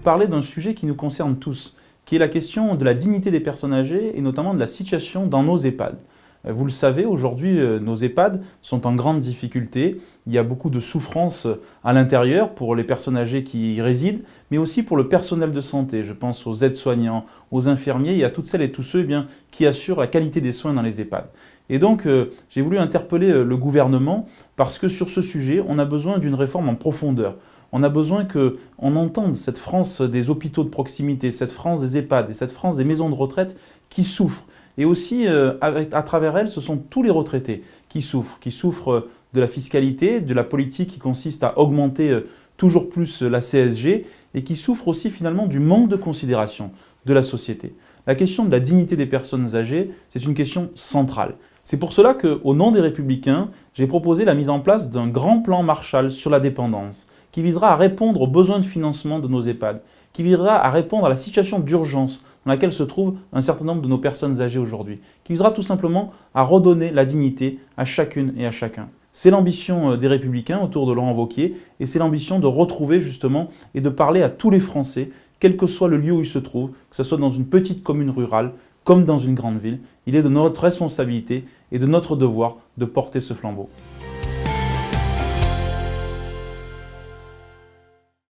parler d'un sujet qui nous concerne tous, qui est la question de la dignité des personnes âgées et notamment de la situation dans nos EHPAD. Vous le savez, aujourd'hui, nos EHPAD sont en grande difficulté. Il y a beaucoup de souffrance à l'intérieur pour les personnes âgées qui y résident, mais aussi pour le personnel de santé. Je pense aux aides-soignants, aux infirmiers et à toutes celles et tous ceux qui assurent la qualité des soins dans les EHPAD. Et donc, j'ai voulu interpeller le gouvernement parce que sur ce sujet, on a besoin d'une réforme en profondeur. On a besoin qu'on entende cette France des hôpitaux de proximité, cette France des EHPAD et cette France des maisons de retraite qui souffrent. Et aussi, à travers elles, ce sont tous les retraités qui souffrent de la fiscalité, de la politique qui consiste à augmenter toujours plus la CSG et qui souffrent aussi finalement du manque de considération de la société. La question de la dignité des personnes âgées, c'est une question centrale. C'est pour cela qu'au nom des Républicains, j'ai proposé la mise en place d'un grand plan Marshall sur la dépendance, qui visera à répondre aux besoins de financement de nos EHPAD, qui visera à répondre à la situation d'urgence dans laquelle se trouve un certain nombre de nos personnes âgées aujourd'hui, qui visera tout simplement à redonner la dignité à chacune et à chacun. C'est l'ambition des Républicains autour de Laurent Wauquiez et c'est l'ambition de retrouver justement et de parler à tous les Français, quel que soit le lieu où ils se trouvent, que ce soit dans une petite commune rurale comme dans une grande ville. Il est de notre responsabilité et de notre devoir de porter ce flambeau.